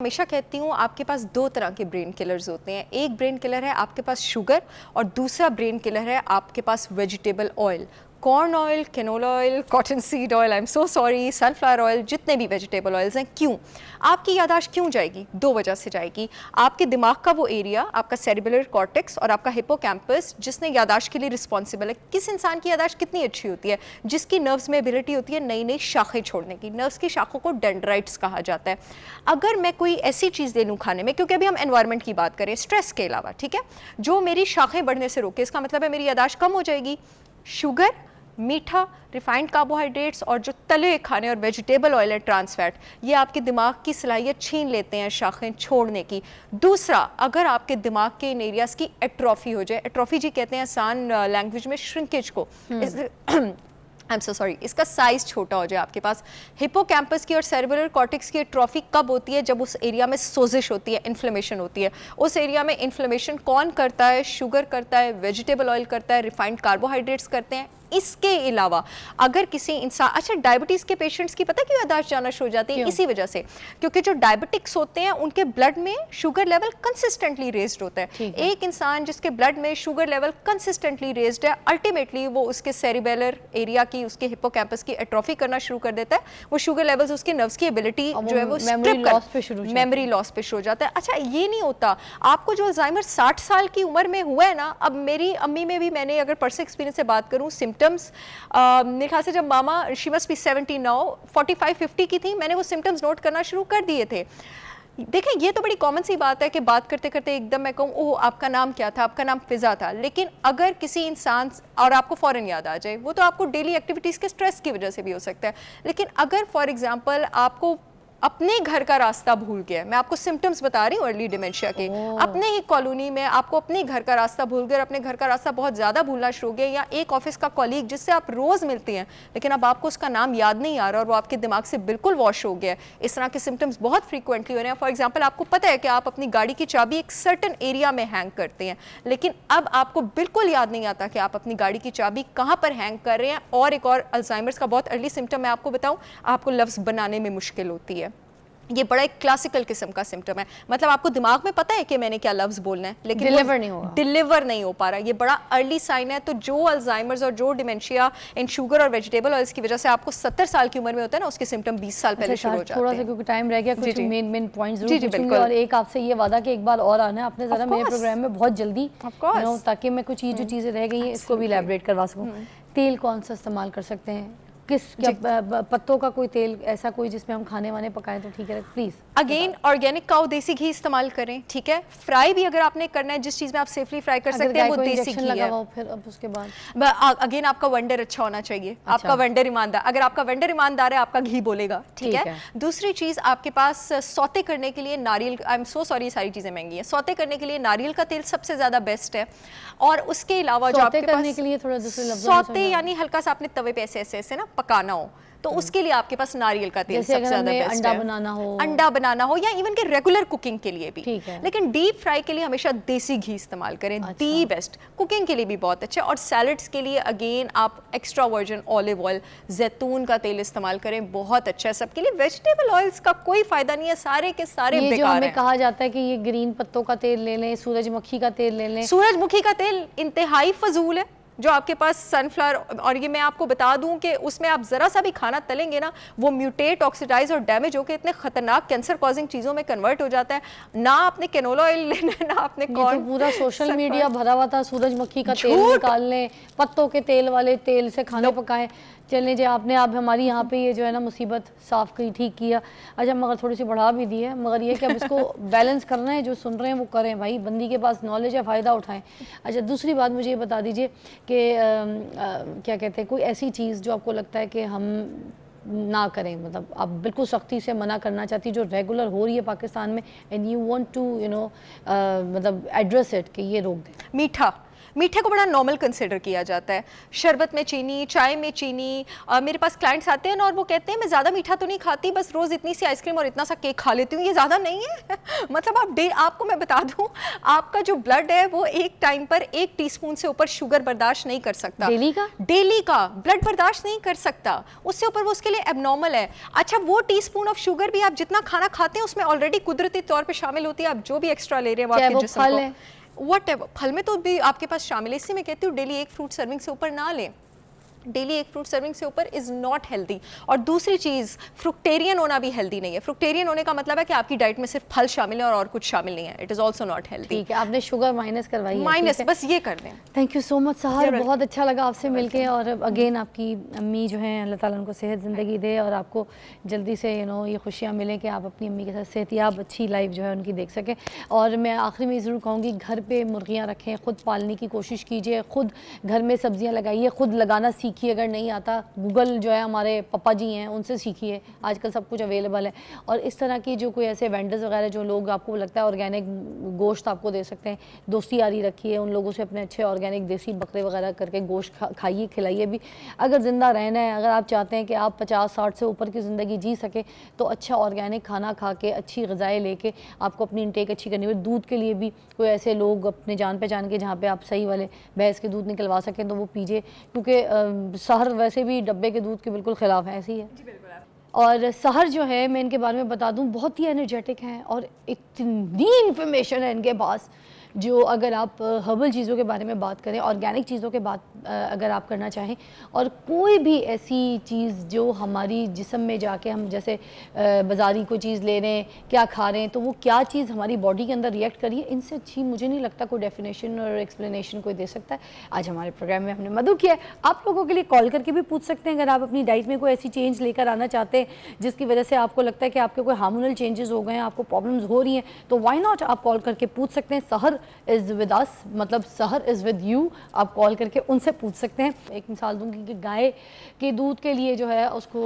हमेशा कहती हूँ आपके पास दो तरह के ब्रेन किलर्स होते हैं। एक ब्रेन किलर है आपके पास शुगर और दूसरा ब्रेन किलर है आपके पास vegetable oil, corn oil, canola oil, cotton seed oil, I am so sorry, sunflower oil, जितने भी वेजिटेबल ऑयल्स हैं। क्यों आपकी याददाश्त क्यों जाएगी? दो वजह से जाएगी। आपके दिमाग का वो एरिया, आपका सेरिबेलर कॉर्टेक्स और आपका हिपोकैम्पस, जिसने याददाश्त के लिए रिस्पॉन्सिबल है। किस इंसान की याददाश्त कितनी अच्छी होती है? जिसकी नर्व्स में एबिलिटी होती है नई नई शाखें छोड़ने की। नर्व्स की शाखों को डेंड्राइट्स कहा जाता है। अगर मैं कोई ऐसी चीज़ ले लूँ खाने में, क्योंकि अभी हम एनवायरनमेंट की बात करें स्ट्रेस के अलावा, ठीक है, जो मेरी शाखें बढ़ने से रोके, इसका मतलब है मेरी याददाश्त कम हो जाएगी। शुगर, मीठा, रिफाइंड कार्बोहाइड्रेट्स और जो तले खाने और वेजिटेबल ऑयल है, ट्रांस फैट, ये आपके दिमाग की सलाहियत छीन लेते हैं शाखें छोड़ने की। दूसरा, अगर आपके दिमाग के इन एरियाज की एट्रोफी हो जाए, एट्रोफी जी कहते हैं आसान लैंग्वेज में श्रिंकेज को, आई एम सो सॉरी, इसका साइज छोटा हो जाए आपके पास। हिपोकैम्पस की और सेरिबेलर कॉर्टेक्स की एट्रोफी कब होती है? जब उस एरिया में सोजिश होती है, इन्फ्लेमेशन होती है। उस एरिया में इन्फ्लेमेशन कौन करता है? शुगर करता है, वेजिटेबल ऑयल करता है, रिफाइंड कार्बोहाइड्रेट्स करते हैं। इसके अलावा अगर किसी इंसान, अच्छा, डायबिटीज़ के पेशेंट्स की पता है क्यों याददाश्त जाना शुरू हो जाती है? इसी वजह से, क्योंकि जो डायबिटिक्स होते हैं उनके ब्लड में शुगर लेवल कंसिस्टेंटली रेज्ड होता है। एक इंसान जिसके ब्लड में शुगर लेवल कंसिस्टेंटली रेज्ड है, अल्टीमेटली वो उसके सेरिबेलर एरिया की, उसके हिपोकैम्पस की एट्रोफी करना शुरू कर देता है। वो शुगर लेवल्स, उसकी नर्व्स की एबिलिटी जो है वो मेमोरी लॉस पे शुरू हो जाता है। अच्छा, ये नहीं होता आपको जो अल्जाइमर 60 साल की उम्र में हुआ है ना, अब मेरी अम्मी में भी, मैंने अगर पर्सनल एक्सपीरियंस से बात करूँ, मेरे ख्याल से जब मामा, शी मस्ट बी 70 नाउ, 45-50 की थी, मैंने वो सिम्टम्स नोट करना शुरू कर दिए थे। देखें, ये तो बड़ी कॉमन सी बात है कि बात करते करते एकदम मैं कहूँ, ओह आपका नाम क्या था? आपका नाम फिजा था। लेकिन अगर किसी इंसान, और आपको फ़ौरन याद आ जाए, वो तो आपको डेली एक्टिविटीज़ के स्ट्रेस की वजह से भी हो सकता है। लेकिन अगर फॉर एग्जांपल आपको अपने घर का रास्ता भूल गया, मैं आपको सिम्टम्स बता रही हूँ अर्ली डिमेंशिया के, अपने ही कॉलोनी में आपको अपने घर का रास्ता भूल गए, अपने घर का रास्ता बहुत ज़्यादा भूलना शुरू हो गया, या एक ऑफिस का कॉलीग जिससे आप रोज़ मिलती हैं लेकिन अब आपको उसका नाम याद नहीं आ रहा और वो आपके दिमाग से बिल्कुल वॉश हो गया है, इस तरह के सिम्टम्स बहुत फ्रीक्वेंटली हो रहे हैं। फॉर एग्जाम्पल, आपको पता है कि आप अपनी गाड़ी की चाबी एक सर्टन एरिया में हैंग करते हैं, लेकिन अब आपको बिल्कुल याद नहीं आता कि आप अपनी गाड़ी की चाबी कहाँ पर हैंग कर रहे हैं। और एक और अल्जाइमर्स का बहुत अर्ली सिम्टम मैं आपको बताऊँ, आपको लफ्ज़ बनाने में मुश्किल होती है। ये बड़ा एक क्लासिकल किस्म का सिम्टम है, मतलब आपको दिमाग में पता है कि मैंने क्या लफ्ज़ बोलना है, लेकिन डिलीवर नहीं हो पा रहा। ये बड़ा अर्ली साइन है। तो जो अल्जाइमर्स और जो डिमेंशिया इन शुगर और वेजिटेबल ऑयल्स की वजह से आपको 70 साल की उम्र में होता है ना, उसके सिम्टम 20 साल पहले शुरू हो जाते हैं। थोड़ा सा क्योंकि टाइम रह गया, कुछ मेन पॉइंट्स जरूर पूछूंगी, और एक आपसे ये वादा कि एक बार और आना है आपने ज़रा मेरे प्रोग्राम में बहुत जल्दी, ताकि मैं कुछ ये जो चीज़ें रह गई हैं इसको भी इलैबोरेट करवा सकूँ। तेल कौन सा इस्तेमाल कर सकते हैं? किस क्या पत्तों का कोई तेल ऐसा कोई जिसमें हम खाने वाने पकाएं तो ठीक है? प्लीज अगेन ऑर्गेनिक काऊ देसी घी इस्तेमाल करें, ठीक है। फ्राई भी अगर आपने करना है, जिस चीज में आप सेफली फ्राई कर सकते हैं वो देसी घी है। फिर अब उसके बाद अगेन आपका वेंडर अच्छा होना चाहिए। अच्छा। आपका वेंडर ईमानदार, अगर आपका वेंडर ईमानदार है आपका घी बोलेगा, ठीक है। दूसरी चीज, आपके पास सौते करने के लिए नारियल, आई एम सो सॉरी सारी चीजें महंगी है, सौते करने के लिए नारियल का तेल सबसे ज्यादा बेस्ट है। और उसके अलावा जो आपके पास के लिए थोड़ा दूसरे लफ्ज़, सौते यानी हल्का सा आपने तवे पे ऐसे ऐसे ना पकाना हो, तो उसके लिए आपके पास नारियल का तेल सबसे ज्यादा बेस्ट है। अंडा बनाना हो या इवन के रेगुलर कुकिंग के लिए भी, लेकिन डीप फ्राई के लिए हमेशा देसी घी इस्तेमाल करें। दी बेस्ट कुकिंग के लिए भी बहुत अच्छा। और सैलड्स के लिए अगेन आप एक्स्ट्रा वर्जिन ऑलिव ऑयल, जैतून का तेल इस्तेमाल करें, बहुत अच्छा है सबके लिए। वेजिटेबल ऑयल्स का कोई फायदा नहीं है, सारे के सारे बेकार हैं। जो हमें कहा जाता है कि ये ग्रीन पत्तों का तेल ले लें, सूरजमुखी का तेल ले लें, सूरजमुखी का तेल इंतहाई फजूल है। जो आपके पास सनफ्लावर, और ये मैं आपको बता दूं कि उसमें आप ज़रा सा भी खाना तलेंगे ना, वो म्यूटेट, ऑक्सीडाइज और डैमेज होकर इतने खतरनाक कैंसर कॉजिंग चीज़ों में कन्वर्ट हो जाता है। ना आपने कैनोला ऑयल लेना है, ना आपने तो पूरा सोशल मीडिया भरा हुआ था सूरजमुखी का तेल निकाल लें, पत्तों के तेल वाले तेल से खाना पकाएं। चलने जी, आपने आप हमारी यहाँ पे ये जो है ना मुसीबत साफ़ की, ठीक किया। अच्छा, मगर थोड़ी सी बढ़ा भी दी है, मगर ये कि अब इसको बैलेंस करना है, जो सुन रहे हैं वो करें भाई, बंदी के पास नॉलेज है, फ़ायदा उठाएं। अच्छा, दूसरी बात मुझे ये बता दीजिए कि क्या कहते हैं, कोई ऐसी चीज़ जो आपको लगता है कि हम ना करें, मतलब आप बिल्कुल सख्ती से मना करना चाहती, जो रेगुलर हो रही है पाकिस्तान में, एंड यू वांट टू मतलब एड्रेस इट, कि ये रोक दें? मीठा मीठे को बड़ा नॉर्मल कंसिडर किया जाता है, शरबत में चीनी, चाय में चीनी। मेरे पास क्लाइंट्स आते हैं और वो कहते हैं मैं ज़्यादा मीठा तो नहीं खाती, बस रोज़ इतनी सी आइसक्रीम और इतना सा केक खा लेती हूँ, ये ज़्यादा नहीं है। मतलब आपको मैं बता दूँ, आपका जो ब्लड है वो एक टाइम पर 1 टीस्पून से ऊपर शुगर बर्दाश्त नहीं कर सकता। डेली का ब्लड बर्दाश्त नहीं कर सकता, उससे ऊपर वो उसके लिए एबनॉर्मल है। अच्छा, वो टीस्पून ऑफ शुगर भी आप जितना खाना खाते हैं उसमें ऑलरेडी कुदरती तौर पे शामिल होती है, आप जो भी एक्स्ट्रा ले रहे हैं वो आपके जिस्म को, व्हाटएवर, फल में तो भी आपके पास शामिल है। इसलिए मैं कहती हूँ डेली 1 फ्रूट सर्विंग से ऊपर ना लें, डेली 1 फ्रूट सर्विंग से ऊपर इज़ नॉट हेल्दी। और दूसरी चीज़, फ्रुक्टेरियन होना भी हेल्दी नहीं है। फ्रुक्टेरियन होने का मतलब है कि आपकी डाइट में सिर्फ फल शामिल है और कुछ शामिल नहीं है। It is also not healthy. ठीक है, आपने शुगर माइनस करवाई है, माइनस बस ये कर लें। थैंक यू सो मच सहर, बहुत अच्छा लगा आपसे मिलके। और अगेन आपकी अम्मी जो हैं, अल्लाह ताला उनको सेहत ज़िंदगी दे और आपको जल्दी से ये खुशियाँ मिलें कि आप अपनी अम्मी के साथ सेहतियाब अच्छी लाइफ जो है उनकी देख सकें। और मैं आखिरी में ज़रूर कहूँगी, घर पे मुर्गियाँ रखें, ख़ुद पालने की कोशिश कीजिए, ख़ुद घर में सब्जियाँ लगाइए, ख़ुद लगाना सीखिए। अगर नहीं आता, गूगल जो है हमारे पापा जी हैं, उनसे सीखिए, आजकल सब कुछ अवेलेबल है। और इस तरह की जो कोई ऐसे वेंडर्स वगैरह जो लोग आपको लगता है ऑर्गेनिक गोश्त आपको दे सकते हैं, दोस्ती यारी रखिए उन लोगों से, अपने अच्छे ऑर्गेनिक देसी बकरे वगैरह करके गोश्त खाइए, खिलाइए भी। अगर ज़िंदा रहना है, अगर आप चाहते हैं कि आप 50-60 से ऊपर की ज़िंदगी जी सके, तो अच्छा ऑर्गेनिक खाना खा के, अच्छी ग़िज़ाएँ लेके आपको अपनी इंटेक अच्छी करनी है। दूध के लिए भी कोई ऐसे लोग अपने जान पहचान के जहाँ पे आप सही वाले भैंस के दूध निकलवा सकें तो वो पीजिए, क्योंकि सहर वैसे भी डब्बे के दूध के बिल्कुल ख़िलाफ़ है, ऐसी है। और सहर जो है, मैं इनके बारे में बता दूं, बहुत ही एनर्जेटिक हैं और इतनी इन्फॉर्मेशन है इनके पास, जो अगर आप हर्बल चीज़ों के बारे में बात करें, ऑर्गेनिक चीज़ों के बात अगर आप करना चाहें, और कोई भी ऐसी चीज़ जो हमारी जिस्म में जाके हम जैसे बाज़ारी कोई चीज़ ले रहे हैं, क्या खा रहे हैं, तो वो क्या चीज़ हमारी बॉडी के अंदर रिएक्ट करिए, इनसे अच्छी मुझे नहीं लगता कोई डेफिनेशन और एक्सप्लेनेशन कोई दे सकता है। आज हमारे प्रोग्राम में हमने मधु किया है। आप लोगों के लिए कॉल करके भी पूछ सकते हैं, अगर आप अपनी डाइट में कोई ऐसी चेंज लेकर आना चाहते हैं जिसकी वजह से आपको लगता है कि आपके कोई हार्मोनल चेंजेस हो गए हैं, आपको प्रॉब्लम्स हो रही हैं, तो वाई नॉट, आप कॉल करके पूछ सकते हैं। सहर इज़ विद अस, मतलब सहर इज़ विद यू, आप कॉल करके उनसे पूछ सकते हैं। एक मिसाल दूंगी कि गाय के दूध के लिए जो है उसको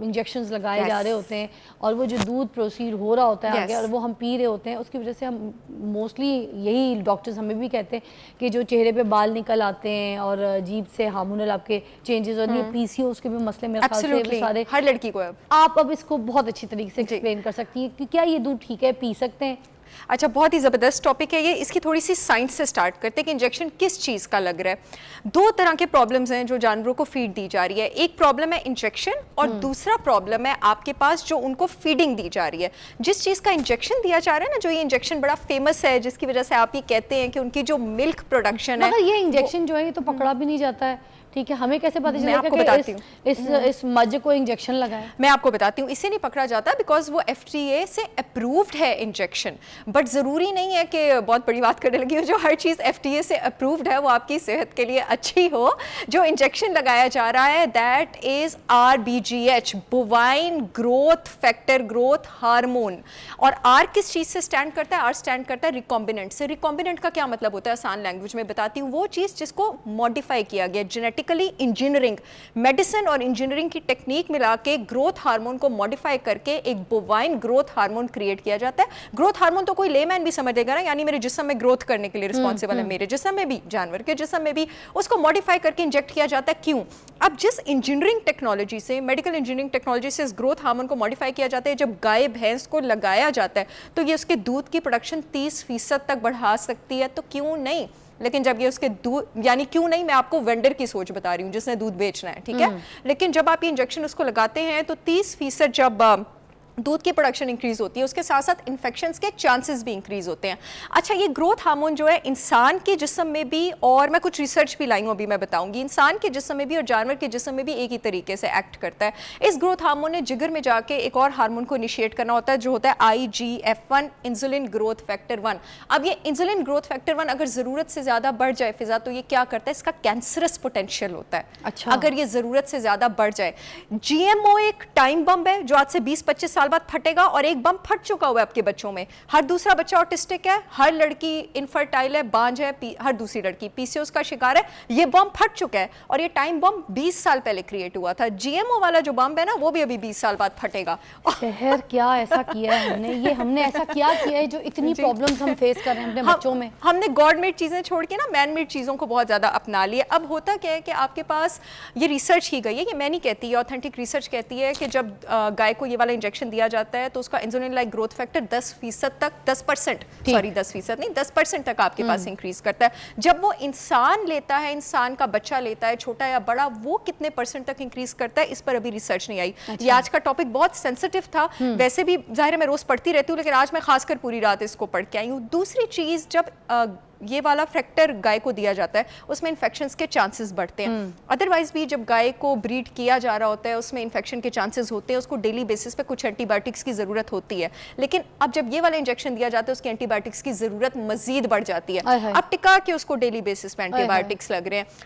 इंजेक्शंस लगाए जा रहे होते हैं, और वो जो दूध प्रोसीड हो रहा होता है आगे और वो हम पी रहे होते हैं, उसकी वजह से हम मोस्टली, यही डॉक्टर्स हमें भी कहते हैं कि जो चेहरे पे बाल निकल आते हैं और अजीब से हार्मोनल आपके चेंजेस, और ये पीसीओएस के भी मसले मेरे ख्याल से सारे हर लड़की को है। आप अब इसको बहुत अच्छी तरीके से एक्सप्लेन कर सकती हैं कि क्या ये दूध ठीक है, पी सकते हैं? अच्छा, बहुत ही ज़बरदस्त टॉपिक है ये। इसकी थोड़ी सी साइंस से स्टार्ट करते हैं कि इंजेक्शन किस चीज़ का लग रहा है। 2 तरह के प्रॉब्लम्स हैं जो जानवरों को फीड दी जा रही है। एक प्रॉब्लम है इंजेक्शन और दूसरा प्रॉब्लम है आपके पास जो उनको फीडिंग दी जा रही है। जिस चीज़ का इंजेक्शन दिया जा रहा है ना, जो ये इंजेक्शन बड़ा फेमस है, जिसकी वजह से आप ये कहते हैं कि उनकी जो मिल्क प्रोडक्शन है, ये इंजेक्शन जो है ये तो पकड़ा भी नहीं जाता है, ठीक है, हमें कैसे पता चलेगा कि इस मज को इंजेक्शन लगाया? मैं आपको बताती हूँ, इससे नहीं पकड़ा जाता बिकॉज वो FDA से अप्रूव्ड है इंजेक्शन। बट ज़रूरी नहीं है कि, बहुत बड़ी बात करने लगी हो, जो हर चीज़ FDA से अप्रूव्ड है वो आपकी सेहत के लिए अच्छी हो। जो इंजेक्शन लगाया जा रहा है that is RBGH, bovine growth factor, growth hormone. और R किस चीज़ से स्टैंड करता है? R स्टैंड करता है रिकॉम्बिनेंट से। रिकॉम्बिनेंट का क्या मतलब होता है आसान लैंग्वेज में बताती हूँ, वो चीज़ जिसको मॉडिफाई किया गया, जेनेटिकली इंजीनियरिंग, मेडिसिन और इंजीनियरिंग की टेक्निक मिला के ग्रोथ हार्मोन को मॉडिफाई करके एक बोवाइन ग्रोथ हार्मोन क्रिएट किया जाता है। ग्रोथ हार्मोन तो कोई लेमैन भी समझ लेगा ना, यानी मेरे जिस्म में ग्रोथ करने के लिए रिस्पॉन्सिबल है, मेरे जिस्म में भी, जानवर के जिस्म में भी, उसको मॉडिफाई करके इंजेक्ट किया जाता है। क्यों? अब जिस इंजीनियरिंग टेक्नोलॉजी से, मेडिकल इंजीनियरिंग टेक्नोलॉजी से इस ग्रोथ हार्मोन को मॉडिफाई किया जाता है, जब गाय भैंस को लगाया जाता है तो ये उसके दूध की प्रोडक्शन 30% तक बढ़ा सकती है, तो क्यों नहीं? लेकिन जब ये उसके दूध, यानी क्यों नहीं, मैं आपको वेंडर की सोच बता रही हूँ जिसने दूध बेचना है, ठीक है। लेकिन जब आप ये इंजेक्शन उसको लगाते हैं तो 30% जब दूध की प्रोडक्शन इंक्रीज होती है, उसके साथ साथ इन्फेक्शंस के चांसेस भी इंक्रीज होते हैं। अच्छा, ये ग्रोथ हार्मोन जो है इंसान के जिस्म में भी, और मैं कुछ रिसर्च भी लाई हूँ अभी मैं बताऊंगी, इंसान के जिस्म में भी और जानवर के जिस्म में भी एक ही तरीके से एक्ट करता है। इस ग्रोथ हार्मोन ने जिगर में जाके एक और हार्मोन को इनिशिएट करना होता है जो होता है IGF-1, इंसुलिन ग्रोथ फैक्टर 1। अब ये इंसुलिन ग्रोथ फैक्टर 1 अगर ज़रूरत से ज़्यादा बढ़ जाए फिजा, तो ये क्या करता है, इसका कैंसरस पोटेंशियल होता है। अच्छा। अगर ये ज़रूरत से ज़्यादा बढ़ जाए। GMO एक टाइम बम है जो आज से 20-25 साल साल बाद फटेगा और एक बम फट चुका हुआ है आपके बच्चों में। हर दूसरा बच्चा ऑटिस्टिक है, हर लड़की इनफर्टाइल है, बांझ है, हर दूसरी लड़की पीसीओएस का शिकार है। ये बम फट चुका है और ये टाइम बम 20 साल पहले क्रिएट हुआ था। जीएमओ वाला जो बम है ना, वो भी अभी 20 साल बाद फटेगा। शहर क्या ऐसा किया है हमने ऐसा क्या किया है जो इतनी प्रॉब्लम्स हम फेस कर रहे हैं अपने बच्चों में। हमने गॉड मेड चीजें छोड़ के ना मैन मेड चीजों को बहुत ज्यादा अपना लिया। अब होता क्या है कि आपके पास ये रिसर्च की गई है, ये मैं नहीं कहती, ये ऑथेंटिक रिसर्च कहती है कि जब गाय को ये वाला इंजेक्शन दिया जाता है तो उसका इंसुलिन लाइक ग्रोथ फैक्टर 10% तक 10% सॉरी 10% नहीं 10% तक आपके पास इंक्रीज करता है। जब वो इंसान लेता है, इंसान का बच्चा लेता है, छोटा या बड़ा, वो कितने परसेंट तक इंक्रीज करता है, इस पर अभी रिसर्च नहीं आई। ये आज का टॉपिक बहुत सेंसिटिव था, वैसे भी जाहिर है मैं रोज पढ़ती रहती हूँ, लेकिन आज मैं खासकर पूरी रात इसको पढ़ के आई हूँ। दूसरी चीज, जब ये वाला फैक्टर गाय को दिया जाता है उसमें इन्फेक्शंस के चांसेस बढ़ते हैं। अदरवाइज भी जब गाय को ब्रीड किया जा रहा होता है उसमें इन्फेक्शन के चांसेस होते हैं, उसको डेली बेसिस पे कुछ एंटीबायोटिक्स की ज़रूरत होती है। लेकिन अब जब ये वाला इंजेक्शन दिया जाता है उसकी एंटीबायोटिक्स की ज़रूरत मजीद बढ़ जाती है। अब टिका के उसको डेली बेसिस पे एंटीबायोटिक्स लग रहे हैं।